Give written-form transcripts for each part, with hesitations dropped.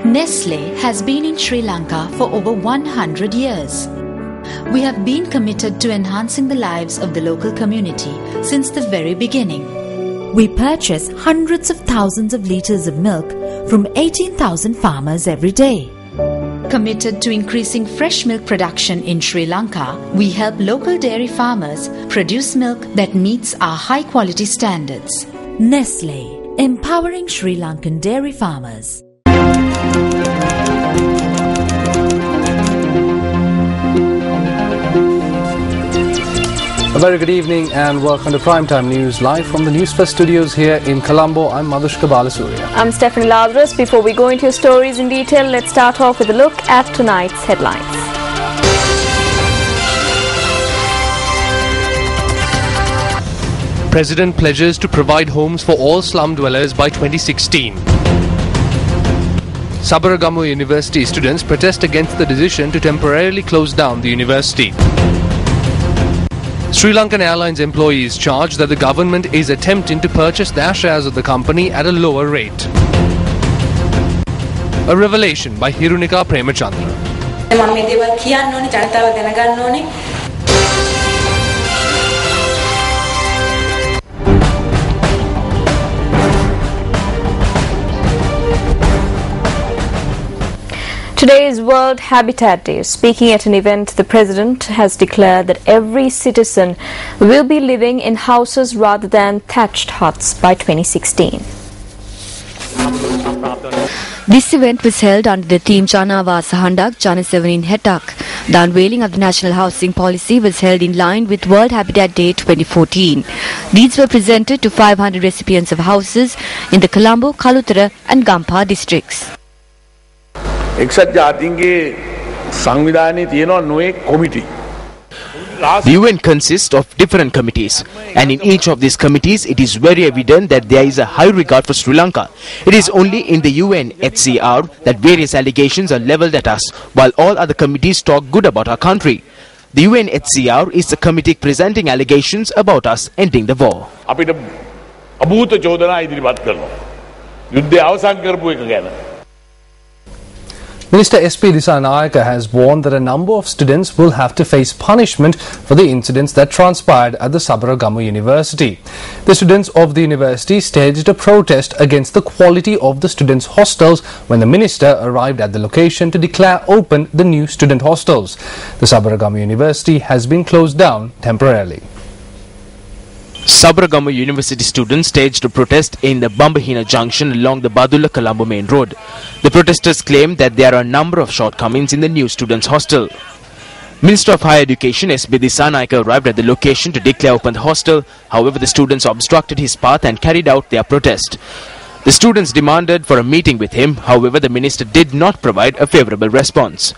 Nestle has been in Sri Lanka for over 100 years. We have been committed to enhancing the lives of the local community since the very beginning. We purchase hundreds of thousands of litres of milk from 18,000 farmers every day. Committed to increasing fresh milk production in Sri Lanka, we help local dairy farmers produce milk that meets our high-quality standards. Nestle, empowering Sri Lankan dairy farmers. A very good evening and welcome to Primetime News live from the Newsfirst studios here in Colombo. I'm Madhushka Balasuriya. I'm Stephanie Lazarus. Before we go into your stories in detail, let's start off with a look at tonight's headlines. President pledges to provide homes for all slum dwellers by 2016. Sabaragamu University students protest against the decision to temporarily close down the university. Sri Lankan Airlines employees charge that the government is attempting to purchase their shares of the company at a lower rate. A revelation by Hirunika Premachandra. Today is World Habitat Day. Speaking at an event, the President has declared that every citizen will be living in houses rather than thatched huts by 2016. This event was held under the theme Jana Vasa Handak, Jana Sevenin Hetak. The unveiling of the National Housing Policy was held in line with World Habitat Day 2014. These were presented to 500 recipients of houses in the Colombo, Kalutara and Gampa districts. The UN consists of different committees, and in each of these committees it is very evident that there is a high regard for Sri Lanka. It is only in the UNHCR that various allegations are levelled at us, while all other committees talk good about our country. The UNHCR is the committee presenting allegations about us ending the war. Minister S.P. Disanayake has warned that a number of students will have to face punishment for the incidents that transpired at the Sabaragamu University. The students of the university staged a protest against the quality of the students' hostels when the minister arrived at the location to declare open the new student hostels. The Sabaragamu University has been closed down temporarily. Sabaragamu University students staged a protest in the Bambahina junction along the Badula Colombo main road. The protesters claimed that there are a number of shortcomings in the new students' hostel. Minister of Higher Education S.B. Disanayake arrived at the location to declare open the hostel. However, the students obstructed his path and carried out their protest. The students demanded for a meeting with him. However, the minister did not provide a favourable response.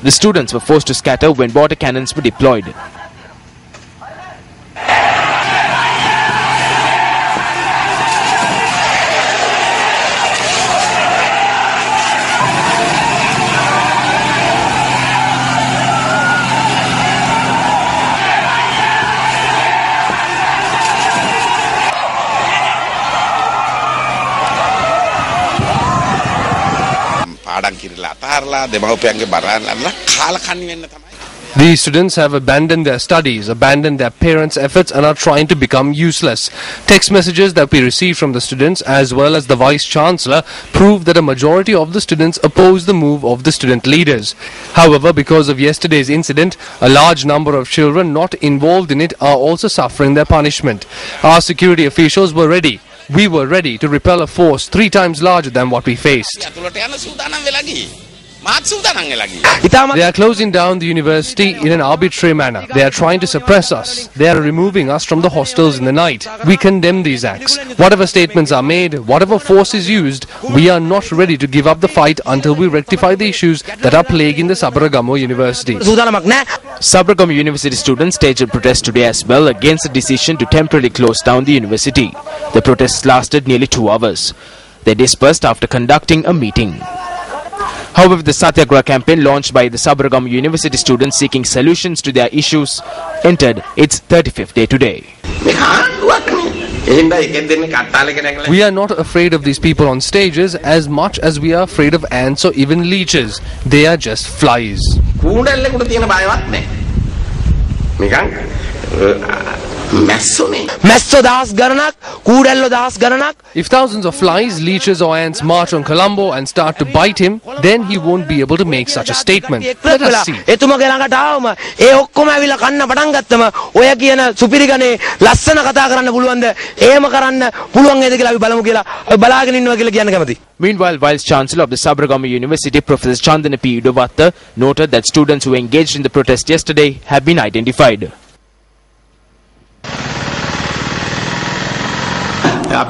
The students were forced to scatter when water cannons were deployed. These students have abandoned their studies, abandoned their parents' efforts and are trying to become useless. Text messages that we received from the students as well as the Vice-Chancellor prove that a majority of the students oppose the move of the student leaders. However, because of yesterday's incident, a large number of children not involved in it are also suffering their punishment. Our security officials were ready. We were ready to repel a force 3 times larger than what we faced. They are closing down the university in an arbitrary manner. They are trying to suppress us. They are removing us from the hostels in the night. We condemn these acts. Whatever statements are made, whatever force is used, we are not ready to give up the fight until we rectify the issues that are plaguing the Sabaragamu University. Sabaragamu University students staged a protest today as well against the decision to temporarily close down the university. The protests lasted nearly 2 hours. They dispersed after conducting a meeting. However, the Satyagraha campaign launched by the Sabaragamu University students seeking solutions to their issues entered its 35th day today. We are not afraid of these people on stages as much as we are afraid of ants or even leeches. They are just flies. If thousands of flies, leeches or ants march on Colombo and start to bite him, then he won't be able to make such a statement. Let us see. Meanwhile, Vice-Chancellor of the Sabaragamu University, Professor Chandana P. Udavatta, noted that students who engaged in the protest yesterday have been identified. I've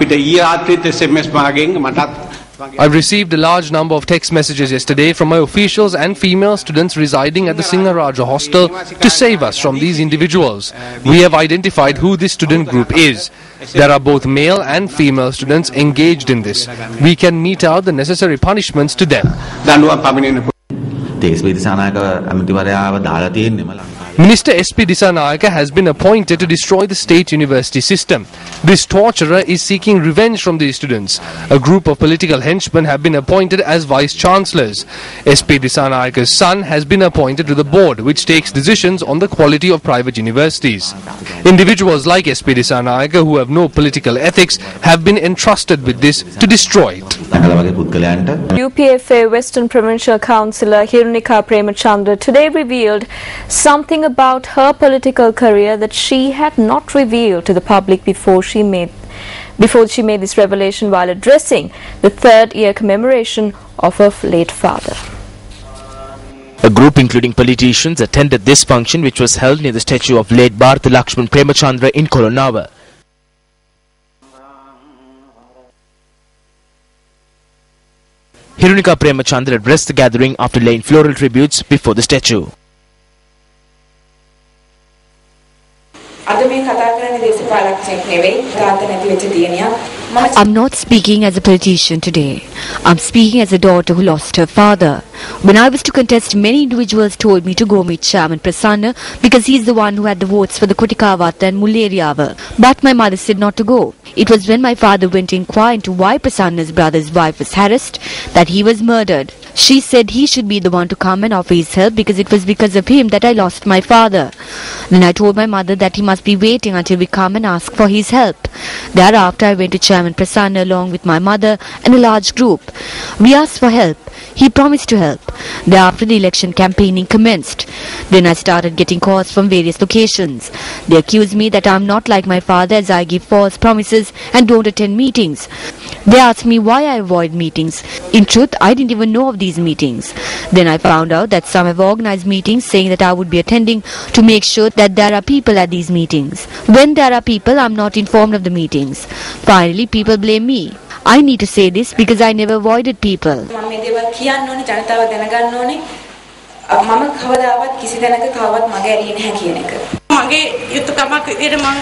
received a large number of text messages yesterday from my officials and female students residing at the Singaraja hostel to save us from these individuals. We have identified who this student group is. There are both male and female students engaged in this. We can mete out the necessary punishments to them. Minister SP Disanayaka has been appointed to destroy the state university system. This torturer is seeking revenge from these students. A group of political henchmen have been appointed as vice-chancellors. SP Disanayaka's son has been appointed to the board which takes decisions on the quality of private universities. Individuals like SP Disanayaka who have no political ethics have been entrusted with this to destroy it. UPFA Western Provincial Councillor Hirunika Premachandra today revealed something about her political career that she had not revealed to the public before she made this revelation while addressing the 3rd year commemoration of her late father. A group including politicians attended this function which was held near the statue of late Bharata Lakshman Premachandra in Kolonava. Hirunika Premachandra addressed the gathering after laying floral tributes before the statue. I'm not speaking as a politician today. I'm speaking as a daughter who lost her father. When I was to contest, many individuals told me to go meet Chairman Prasanna because he's the one who had the votes for the Kutikawata and Mulleriava. But my mother said not to go. It was when my father went to inquire into why Prasanna's brother's wife was harassed that he was murdered. She said he should be the one to come and offer his help because it was because of him that I lost my father. Then I told my mother that he must be waiting until we come and ask for his help. Thereafter I went to Chairman Prasanna along with my mother and a large group. We asked for help. He promised to help. Thereafter the election campaigning commenced. Then I started getting calls from various locations. They accused me that I am not like my father as I give false promises and don't attend meetings. They asked me why I avoid meetings. In truth, I didn't even know of these meetings. Then I found out that some have organized meetings saying that I would be attending to make sure that there are people at these meetings. When there are people, I'm not informed of the meetings. Finally, people blame me. I need to say this because I never avoided people.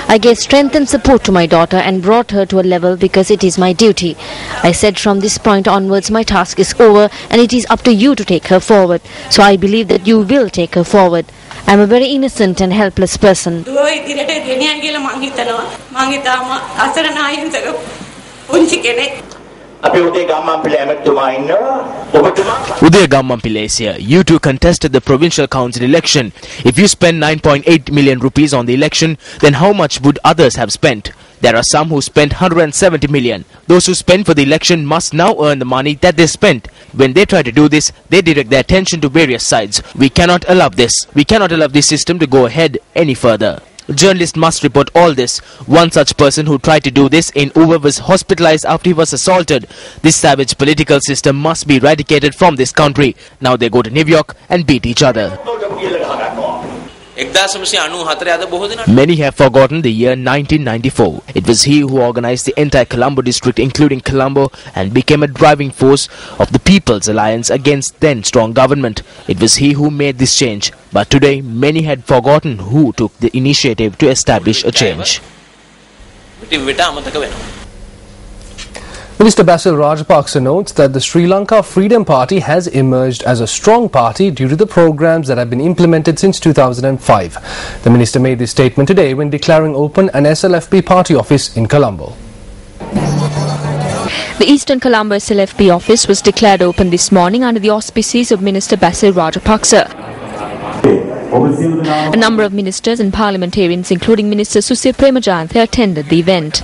I gave strength and support to my daughter and brought her to a level because it is my duty. I said from this point onwards my task is over and it is up to you to take her forward. So I believe that you will take her forward. I am a very innocent and helpless person. Udaya Gammampille is here. You two contested the provincial council election. If you spend 9.8 million rupees on the election, then how much would others have spent? There are some who spent 170 million. Those who spent for the election must now earn the money that they spent. When they try to do this, they direct their attention to various sides. We cannot allow this. We cannot allow this system to go ahead any further. Journalists must report all this. One such person who tried to do this in Uva was hospitalized after he was assaulted. This savage political system must be eradicated from this country. Now they go to New York and beat each other. Many have forgotten the year 1994. It was he who organized the entire Colombo district, including Colombo, and became a driving force of the People's Alliance against then strong government. It was he who made this change. But today, many had forgotten who took the initiative to establish a change. Minister Basil Rajapaksa notes that the Sri Lanka Freedom Party has emerged as a strong party due to the programs that have been implemented since 2005. The minister made this statement today when declaring open an SLFP party office in Colombo. The Eastern Colombo SLFP office was declared open this morning under the auspices of Minister Basil Rajapaksa. A number of ministers and parliamentarians, including Minister Susir Premajayantha, attended the event.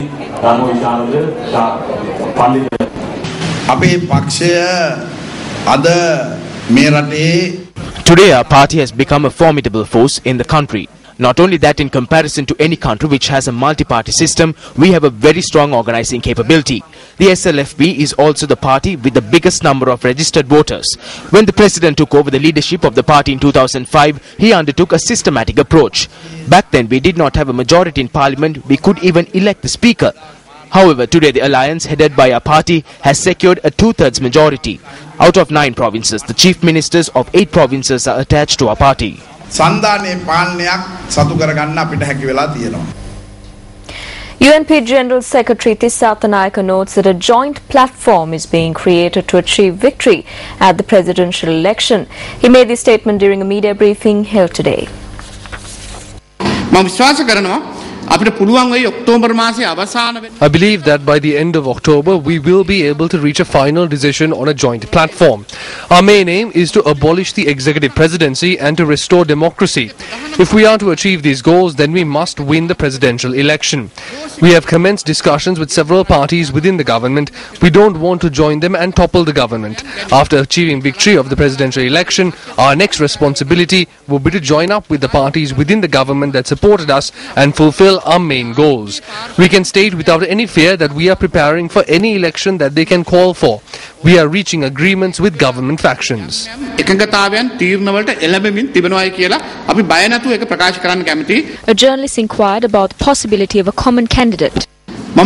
Today our party has become a formidable force in the country. Not only that, in comparison to any country which has a multi-party system, we have a very strong organizing capability. The SLFP is also the party with the biggest number of registered voters. When the president took over the leadership of the party in 2005, he undertook a systematic approach. Back then we did not have a majority in parliament. We could even elect the speaker. However, today the alliance headed by our party has secured a 2/3 majority. Out of 9 provinces, the chief ministers of 8 provinces are attached to our party. UNP General Secretary Tissatha Nayaka notes that a joint platform is being created to achieve victory at the presidential election. He made this statement during a media briefing held today. I believe that by the end of October we will be able to reach a final decision on a joint platform. Our main aim is to abolish the executive presidency and to restore democracy. If we are to achieve these goals, then we must win the presidential election. We have commenced discussions with several parties within the government. We don't want to join them and topple the government. After achieving victory of the presidential election, our next responsibility will be to join up with the parties within the government that supported us and fulfill our main goals. We can state without any fear that we are preparing for any election that they can call for. We are reaching agreements with government factions. A journalist inquired about the possibility of a common candidate. We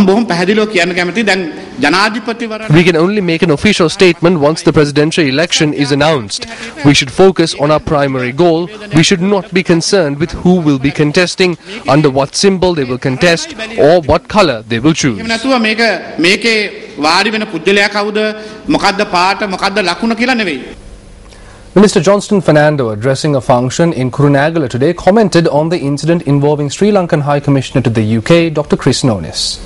can only make an official statement once the presidential election is announced. We should focus on our primary goal. We should not be concerned with who will be contesting, under what symbol they will contest, or what color they will choose. Minister Johnston Fernando, addressing a function in Kurunegala today, commented on the incident involving Sri Lankan High Commissioner to the UK, Dr. Chris Nonis.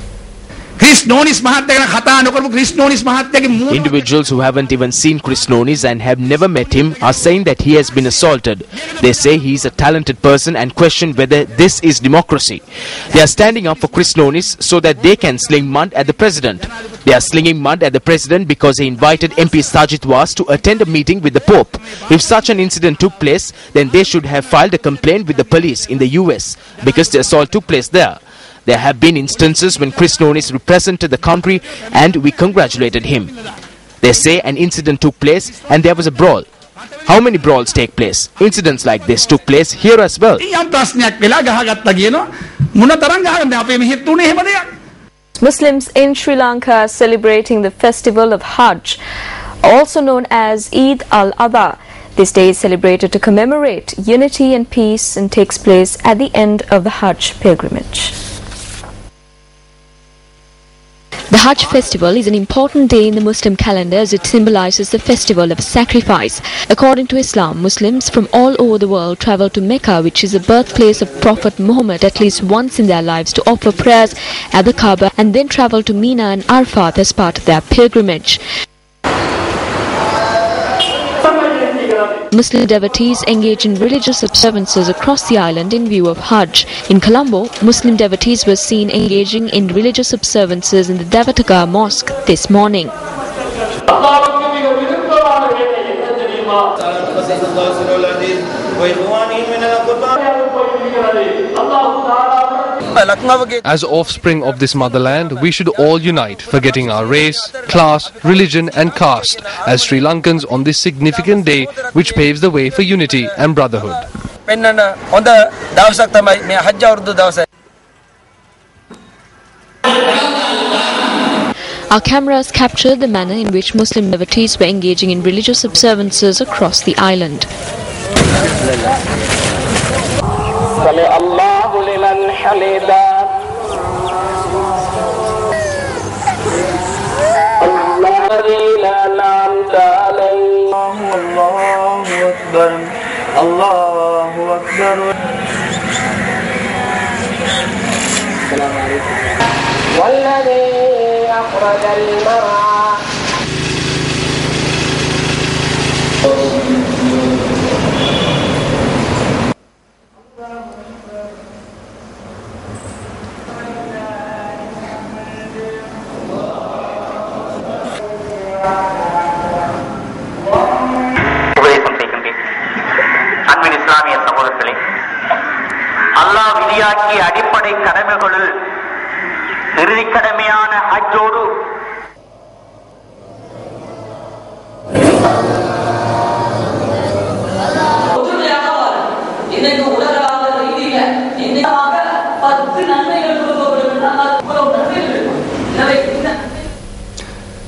Individuals who haven't even seen Chris Nonis and have never met him are saying that he has been assaulted. They say he is a talented person and question whether this is democracy. They are standing up for Chris Nonis so that they can sling mud at the president. They are slinging mud at the president because he invited MP Sajid Was to attend a meeting with the Pope. If such an incident took place, then they should have filed a complaint with the police in the US because the assault took place there. There have been instances when Chris Nonis represented the country and we congratulated him. They say an incident took place and there was a brawl. How many brawls take place? Incidents like this took place here as well. Muslims in Sri Lanka are celebrating the festival of Hajj, also known as Eid al-Adha. This day is celebrated to commemorate unity and peace and takes place at the end of the Hajj pilgrimage. The Hajj festival is an important day in the Muslim calendar as it symbolizes the festival of sacrifice. According to Islam, Muslims from all over the world travel to Mecca, which is the birthplace of Prophet Muhammad, at least once in their lives to offer prayers at the Kaaba, and then travel to Mina and Arafat as part of their pilgrimage. Muslim devotees engage in religious observances across the island in view of Hajj. In Colombo, Muslim devotees were seen engaging in religious observances in the Devataga Mosque this morning. As offspring of this motherland, we should all unite, forgetting our race, class, religion and caste, as Sri Lankans on this significant day which paves the way for unity and brotherhood. Our cameras captured the manner in which Muslim devotees were engaging in religious observances across the island. அல்லாஹ் விதியாக்கிய அடிப்படை கடமைகளுள் இறுதி கடமையான ஹஜ்ஜோடு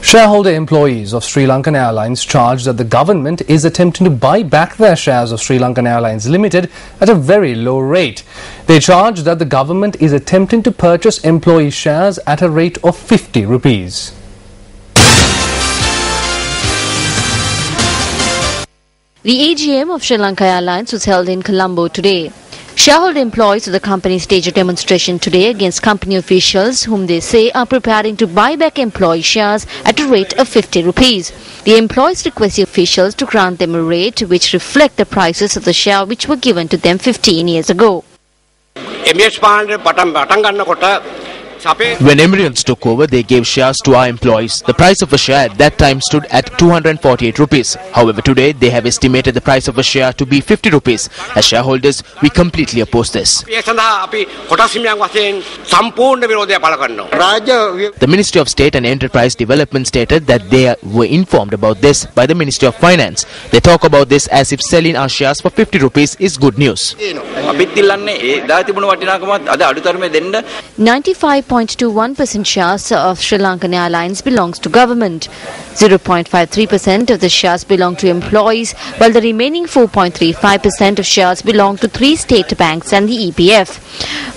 Shareholder employees of Sri Lankan Airlines charge that the government is attempting to buy back their shares of Sri Lankan Airlines Limited at a very low rate. They charge that the government is attempting to purchase employee shares at a rate of 50 rupees. The AGM of Sri Lanka Airlines was held in Colombo today. Shareholder employees of the company staged a demonstration today against company officials whom they say are preparing to buy back employee shares at a rate of 50 rupees. The employees request the officials to grant them a rate which reflect the prices of the share which were given to them 15 years ago. When Emirates took over, they gave shares to our employees. The price of a share at that time stood at 248 rupees. However, today they have estimated the price of a share to be 50 rupees. As shareholders, we completely oppose this. The Ministry of State and Enterprise Development stated that they were informed about this by the Ministry of Finance. They talk about this as if selling our shares for 50 rupees is good news. 95.21% shares of Sri Lankan Airlines belongs to government. 0.53% of the shares belong to employees, while the remaining 4.35% of shares belong to 3 state banks and the EPF.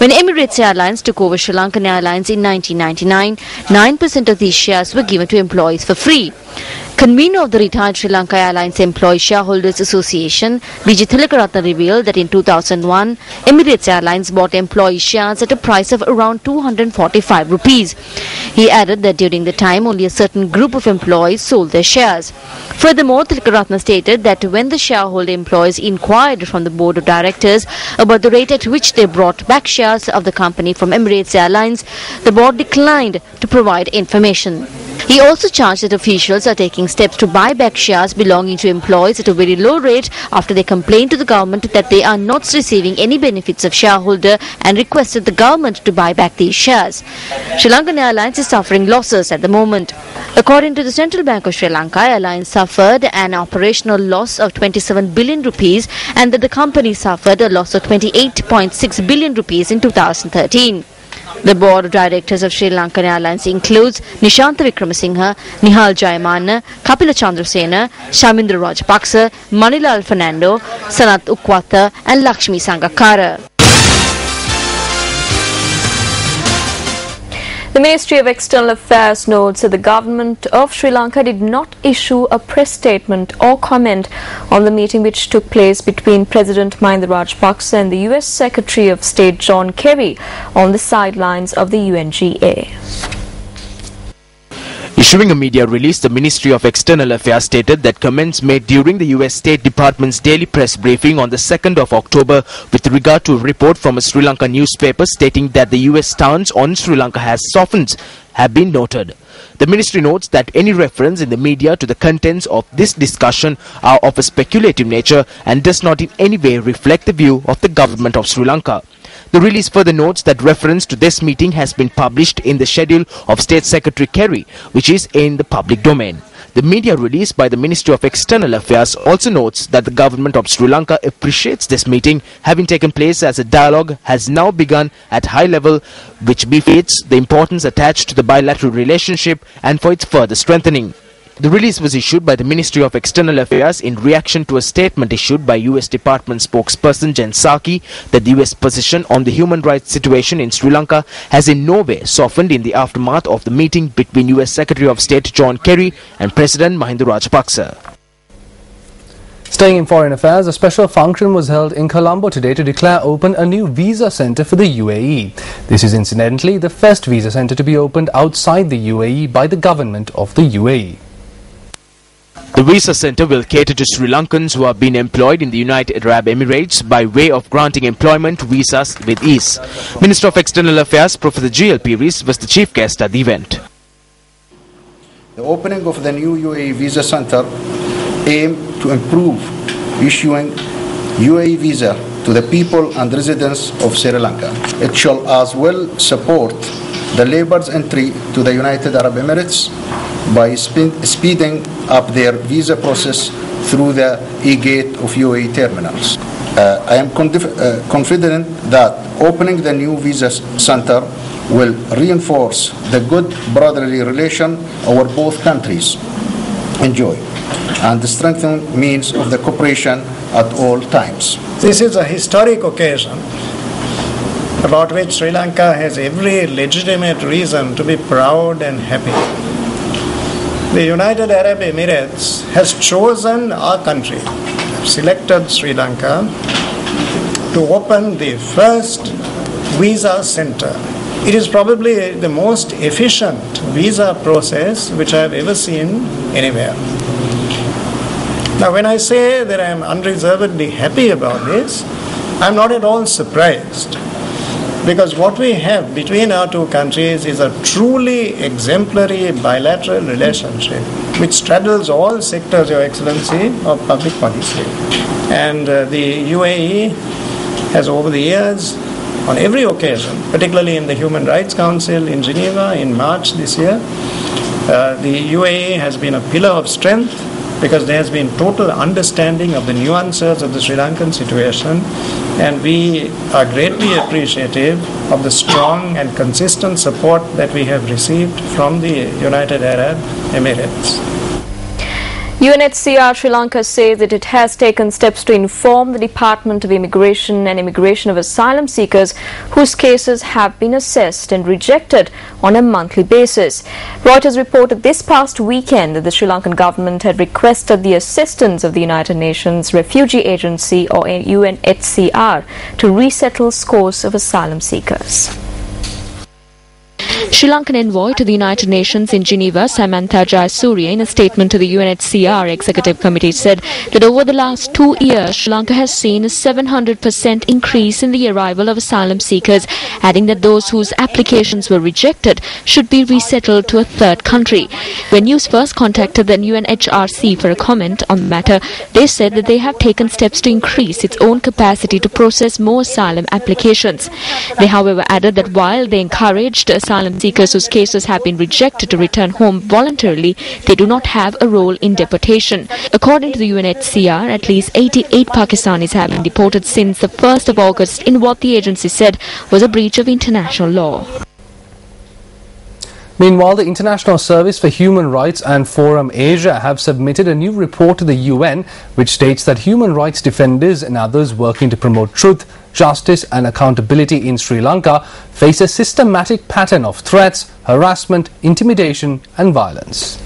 When Emirates Airlines took over Sri Lankan Airlines in 1999, 9% of these shares were given to employees for free. Convener of the retired Sri Lanka Airlines Employee Shareholders Association, Vijay Tilakaratne, revealed that in 2001, Emirates Airlines bought employee shares at a price of around 245 rupees. He added that during the time, only a certain group of employees sold their shares. Furthermore, Tilakaratne stated that when the shareholder employees inquired from the board of directors about the rate at which they brought back shares of the company from Emirates Airlines, the board declined to provide information. He also charged that officials are taking steps to buy back shares belonging to employees at a very low rate after they complained to the government that they are not receiving any benefits of shareholder and requested the government to buy back these shares. Sri Lankan Airlines is suffering losses at the moment. According to the Central Bank of Sri Lanka, Airlines suffered an operational loss of 27 billion rupees and that the company suffered a loss of 28.6 billion rupees in 2013. The board of directors of Sri Lankan Airlines includes Nishantha Wickramasinghe, Nihal Jayamana, Kapila Chandrasena, Shamindra Rajapaksa, Manilal Fernando, Sanat Ukwata and Lakshmi Sangakkara. The Ministry of External Affairs notes that the government of Sri Lanka did not issue a press statement or comment on the meeting which took place between President Mahinda Rajapaksa and the US Secretary of State John Kerry on the sidelines of the UNGA. Issuing a media release, the Ministry of External Affairs stated that comments made during the US State Department's daily press briefing on the 2nd of October with regard to a report from a Sri Lankan newspaper stating that the US stance on Sri Lanka has softened have been noted. The ministry notes that any reference in the media to the contents of this discussion are of a speculative nature and does not in any way reflect the view of the government of Sri Lanka. The release further notes that reference to this meeting has been published in the schedule of State Secretary Kerry, which is in the public domain. The media release by the Ministry of External Affairs also notes that the government of Sri Lanka appreciates this meeting having taken place as a dialogue has now begun at high level, which befits the importance attached to the bilateral relationship and for its further strengthening. The release was issued by the Ministry of External Affairs in reaction to a statement issued by US Department spokesperson Jen Psaki that the US position on the human rights situation in Sri Lanka has in no way softened in the aftermath of the meeting between US Secretary of State John Kerry and President Mahinda Rajapaksa. Staying in foreign affairs, a special function was held in Colombo today to declare open a new visa centre for the UAE. This is incidentally the first visa centre to be opened outside the UAE by the government of the UAE. The visa centre will cater to Sri Lankans who have been employed in the United Arab Emirates by way of granting employment visas with ease. Minister of External Affairs Professor G.L. Piris was the chief guest at the event. The opening of the new UAE visa centre aims to improve issuing UAE visa to the people and residents of Sri Lanka. It shall as well support the labor's entry to the United Arab Emirates by speeding up their visa process through the e-gate of UAE terminals. I am confident that opening the new visa center will reinforce the good brotherly relation our both countries enjoy and strengthen means of the cooperation at all times. This is a historic occasion about which Sri Lanka has every legitimate reason to be proud and happy. The United Arab Emirates has chosen our country, selected Sri Lanka, to open the first visa center. It is probably the most efficient visa process which I have ever seen anywhere. Now, when I say that I am unreservedly happy about this, I am not at all surprised. Because what we have between our two countries is a truly exemplary bilateral relationship which straddles all sectors, Your Excellency, of public policy. And the UAE has over the years, on every occasion, particularly in the Human Rights Council in Geneva in March this year, the UAE has been a pillar of strength because there has been total understanding of the nuances of the Sri Lankan situation, and we are greatly appreciative of the strong and consistent support that we have received from the United Arab Emirates. UNHCR Sri Lanka says that it has taken steps to inform the Department of Immigration and Immigration of Asylum Seekers whose cases have been assessed and rejected on a monthly basis. Reuters reported this past weekend that the Sri Lankan government had requested the assistance of the United Nations Refugee Agency or UNHCR to resettle scores of asylum seekers. Sri Lankan envoy to the United Nations in Geneva, Samantha Jayasuriya, in a statement to the UNHCR Executive Committee said that over the last 2 years, Sri Lanka has seen a 700% increase in the arrival of asylum seekers, adding that those whose applications were rejected should be resettled to a third country. When Newsfirst contacted the UNHRC for a comment on the matter, they said that they have taken steps to increase its own capacity to process more asylum applications. They, however, added that while they encouraged asylum seekers whose cases have been rejected to return home voluntarily, they do not have a role in deportation. According to the UNHCR, at least 88 Pakistanis have been deported since the 1st of August in what the agency said was a breach of international law. Meanwhile, the International Service for Human Rights and Forum Asia have submitted a new report to the UN which states that human rights defenders and others working to promote truth, justice and accountability in Sri Lanka face a systematic pattern of threats, harassment, intimidation and violence.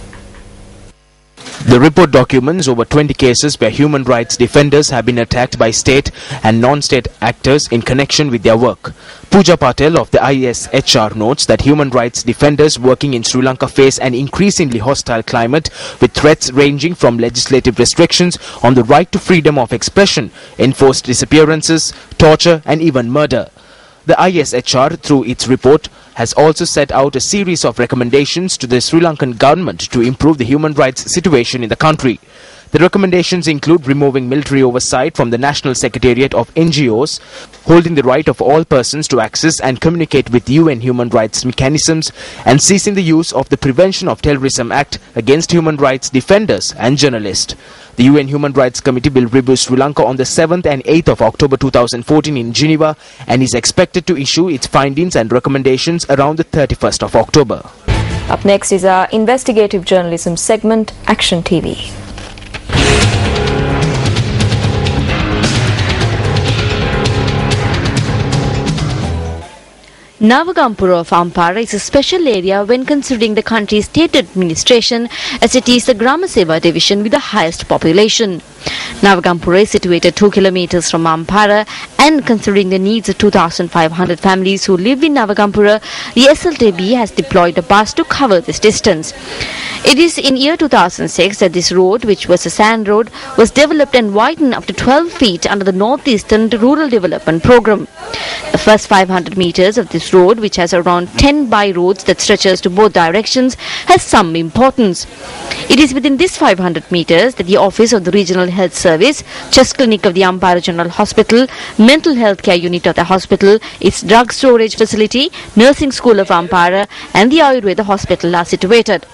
The report documents over 20 cases where human rights defenders have been attacked by state and non-state actors in connection with their work. Pooja Patel of the ISHR notes that human rights defenders working in Sri Lanka face an increasingly hostile climate with threats ranging from legislative restrictions on the right to freedom of expression, enforced disappearances, torture and even murder. The ISHR, through its report, has also set out a series of recommendations to the Sri Lankan government to improve the human rights situation in the country. The recommendations include removing military oversight from the National Secretariat of NGOs, holding the right of all persons to access and communicate with UN human rights mechanisms, and ceasing the use of the Prevention of Terrorism Act against human rights defenders and journalists. The UN Human Rights Committee will review Sri Lanka on the 7th and 8th of October 2014 in Geneva and is expected to issue its findings and recommendations around the 31st of October. Up next is our investigative journalism segment, Action TV. Navagampura of Ampara is a special area when considering the country's state administration, as it is the Grama Seva division with the highest population. Navagampura is situated 2 kilometers from Ampara, and considering the needs of 2,500 families who live in Navagampura, the SLFP has deployed a bus to cover this distance. It is in year 2006 that this road, which was a sand road, was developed and widened up to 12 feet under the Northeastern Rural Development Program. The first 500 meters of this road, which has around 10 by roads that stretches to both directions, has some importance. It is within this 500 meters that the office of the Regional Health Service, chest clinic of the Ampara General Hospital, mental health care unit of the hospital, its drug storage facility, nursing school of Ampara and the Ayurveda hospital are situated.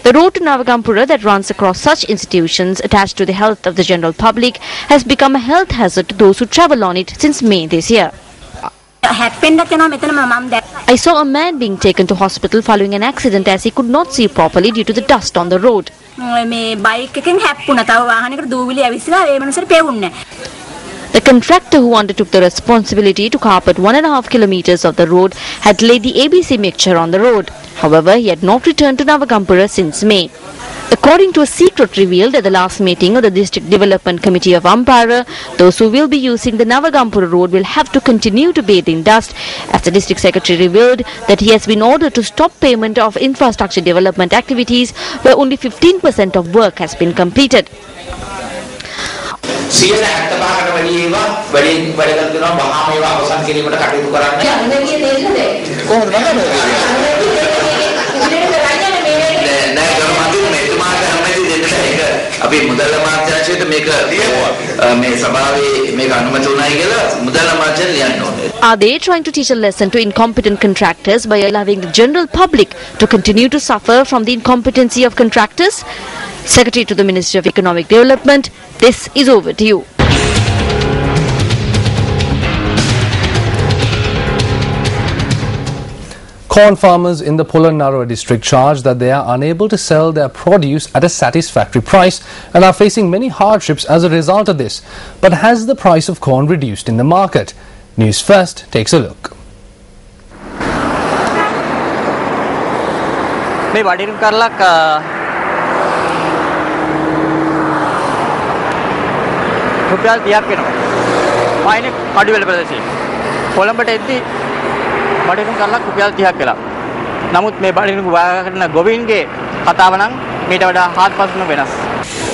The road to Navagampura that runs across such institutions attached to the health of the general public has become a health hazard to those who travel on it since May this year. I saw a man being taken to hospital following an accident as he could not see properly due to the dust on the road. The contractor who undertook the responsibility to carpet 1.5 kilometers of the road had laid the ABC mixture on the road. However, he had not returned to Navagampura since May. According to a secret revealed at the last meeting of the District Development Committee of Ampara, those who will be using the Navagampura road will have to continue to bathe in dust, as the District Secretary revealed that he has been ordered to stop payment of infrastructure development activities where only 15% of work has been completed. Are they trying to teach a lesson to incompetent contractors by allowing the general public to continue to suffer from the incompetency of contractors? Secretary to the Ministry of Economic Development, this is over to you. Corn farmers in the Polonnaruwa district charge that they are unable to sell their produce at a satisfactory price and are facing many hardships as a result of this. But has the price of corn reduced in the market? News First takes a look.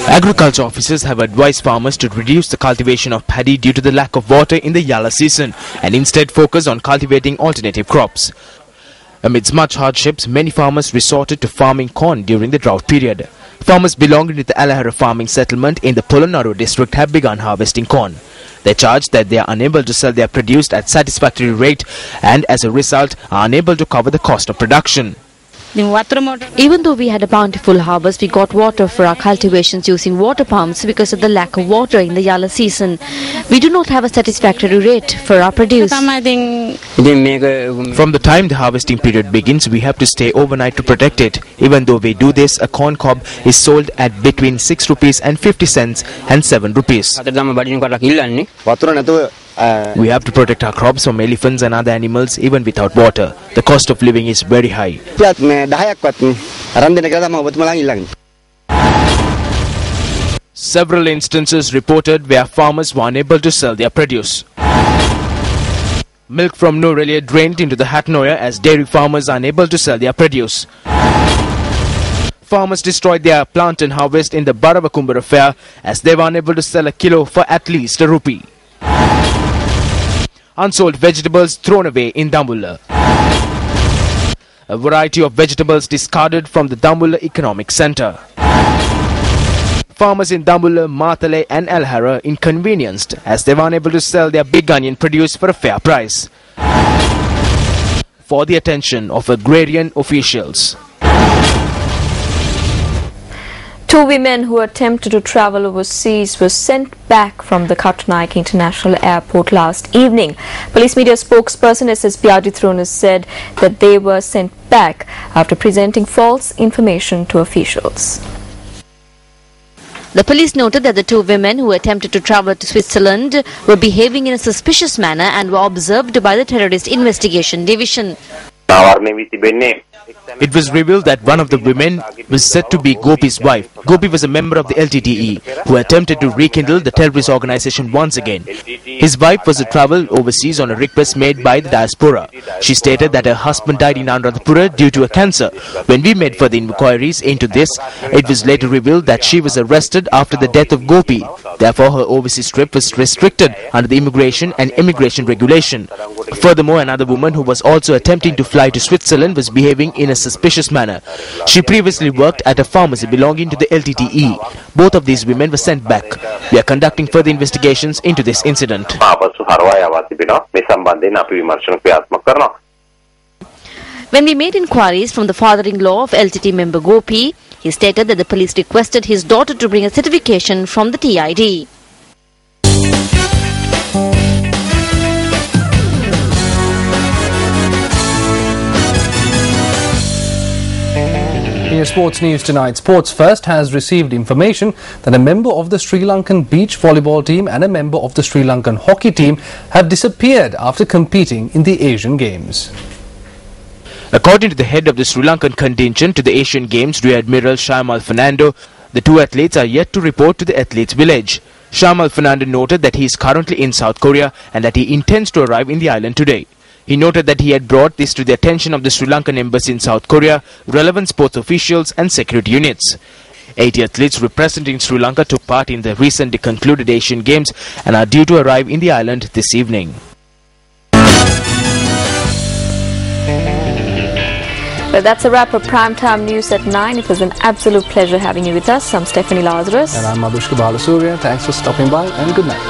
Agriculture officers have advised farmers to reduce the cultivation of paddy due to the lack of water in the Yala season and instead focus on cultivating alternative crops. Amidst much hardships, many farmers resorted to farming corn during the drought period. Farmers belonging to the Alahara farming settlement in the Polonnaruwa district have begun harvesting corn. They charge that they are unable to sell their produce at satisfactory rate and as a result are unable to cover the cost of production. Even though we had a bountiful harvest, we got water for our cultivations using water pumps because of the lack of water in the Yala season. We do not have a satisfactory rate for our produce. From the time the harvesting period begins, we have to stay overnight to protect it. Even though we do this, a corn cob is sold at between 6 rupees and 50 cents and 7 rupees. We have to protect our crops from elephants and other animals even without water. The cost of living is very high. Several instances reported where farmers were unable to sell their produce. Milk from Norelia drained into the Hatnoya as dairy farmers are unable to sell their produce. Farmers destroyed their plant and harvest in the Baravakumbara fair as they were unable to sell a kilo for at least a rupee. Unsold vegetables thrown away in Dambulla. A variety of vegetables discarded from the Dambulla Economic Centre. Farmers in Dambulla, Matale and Alhara inconvenienced as they were unable to sell their big onion produce for a fair price. For the attention of agrarian officials. 2 women who attempted to travel overseas were sent back from the Katnaik International Airport last evening. Police media spokesperson SSP Adithrona said that they were sent back after presenting false information to officials. The police noted that the 2 women who attempted to travel to Switzerland were behaving in a suspicious manner and were observed by the Terrorist Investigation Division. It was revealed that one of the women was said to be Gopi's wife. Gopi was a member of the LTTE who attempted to rekindle the terrorist organization once again. His wife was to travel overseas on a request made by the diaspora. She stated that her husband died in Anuradhapura due to a cancer. When we made further inquiries into this, it was later revealed that she was arrested after the death of Gopi. Therefore, her overseas trip was restricted under the immigration and immigration regulation. Furthermore, another woman who was also attempting to fly to Switzerland was behaving in a suspicious manner. She previously worked at a pharmacy belonging to the LTTE. Both of these women were sent back. We are conducting further investigations into this incident. When we made inquiries from the father-in-law of LTT member Gopi, he stated that the police requested his daughter to bring a certification from the TID. In your sports news tonight, Sports First has received information that a member of the Sri Lankan beach volleyball team and a member of the Sri Lankan hockey team have disappeared after competing in the Asian Games. According to the head of the Sri Lankan contingent to the Asian Games, Rear Admiral Johnston Fernando, the 2 athletes are yet to report to the athletes' village. Johnston Fernando noted that he is currently in South Korea and that he intends to arrive in the island today. He noted that he had brought this to the attention of the Sri Lankan embassy in South Korea, relevant sports officials and security units. 80 athletes representing Sri Lanka took part in the recently concluded Asian Games and are due to arrive in the island this evening. Well, that's a wrap of Primetime News at 9. It was an absolute pleasure having you with us. I'm Stephanie Lazarus. And I'm Madhushka Balasurya. Thanks for stopping by and good night.